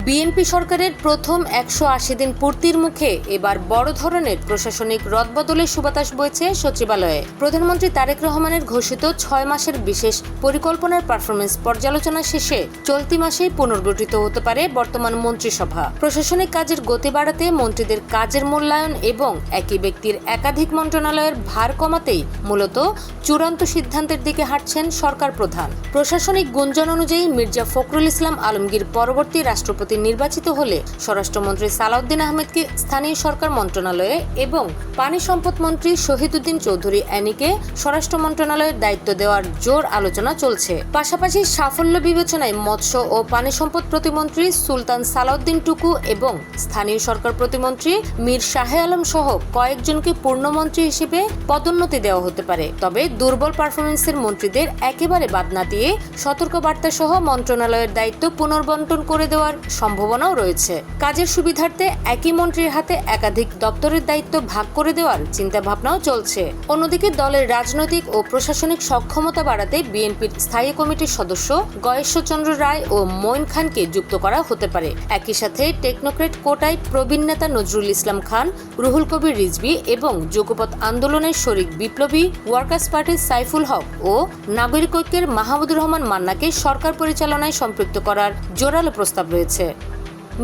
BNP সরকারের প্রথম ১৮০ দিন পূর্তির মুখে এবার বড় ধরনের প্রশাসনিক রদবদলের সুবাতাস বইছে সচিবালয়ে। প্রধানমন্ত্রী তারেক রহমানের ঘোষিত ৬ মাসের বিশেষ পরিকল্পনার পারফরমেন্স পর্যালোচনা শেষে চলতি মাসেই পুনর্গঠিত হতে পারে বর্তমান মন্ত্রিসভা। প্রশাসনিক কাজের গতি বাড়াতে মন্ত্রীদের কাজের মূল্যায়ন এবং একই ব্যক্তির একাধিক মন্ত্রণালয়ের ভার কমাতেই মূলত চূড়ান্ত সিদ্ধান্তের দিকে হাঁটছেন সরকার প্রধান। প্রশাসনিক গুঞ্জন অনুযায়ী মির্জা ফখরুল ইসলাম আলমগীর পরবর্তী রাষ্ট্রপতি নির্বাচিত হলে স্বরাষ্ট্রমন্ত্রী সালাউদ্দিন আহমেদকে স্থানীয় সরকার মন্ত্রণালয়ে এবং পানি সম্পদ মন্ত্রী শহীদুদ্দিন চৌধুরী অ্যানিকে স্বরাষ্ট্র মন্ত্রণালয়ের দায়িত্ব দেওয়ার জোর আলোচনা চলছে। পাশাপাশি সাফল্য বিবেচনায় মৎস্য ও পানি সম্পদ প্রতিমন্ত্রী সুলতান সালাউদ্দিন টুকু এবং স্থানীয় সরকার প্রতিমন্ত্রী মীর শাহে আলম সহ কয়েকজনকে পূর্ণমন্ত্রী হিসেবে পদোন্নতি দেওয়া হতে পারে। তবে দুর্বল পারফরমেন্সের মন্ত্রীদের একেবারে বাদ না দিয়ে সতর্কবার্তা সহ মন্ত্রণালয়ের দায়িত্ব পুনর্বন্টন করে দেওয়ার সম্ভাবনাও রয়েছে। কাজের সুবিধার্থে একই মন্ত্রীর হাতে একাধিক দপ্তরের দায়িত্ব ভাগ করে দেওয়ার চিন্তাভাবনাও চলছে। অন্যদিকে দলের রাজনৈতিক ও প্রশাসনিক সক্ষমতা বাড়াতে বিএনপির স্থায়ী কমিটির সদস্য গয়েশ্বরচন্দ্র রায় ও মঈন খানকে যুক্ত করা হতে পারে। একই সাথে টেকনোক্রেট কোটায় প্রবীণ নেতা নজরুল ইসলাম খান, রুহুল কবির রিজভী এবং যুগপৎ আন্দোলনের শরিক বিপ্লবী ওয়ার্কার্স পার্টির সাইফুল হক ও নাগরিক ঐক্যের মাহমুদুর রহমান মান্নাকে সরকার পরিচালনায় সম্পৃক্ত করার জোরালো প্রস্তাব রয়েছে।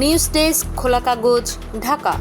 নিউজ ডেস্ক, খোলা কাগজ, ঢাকা।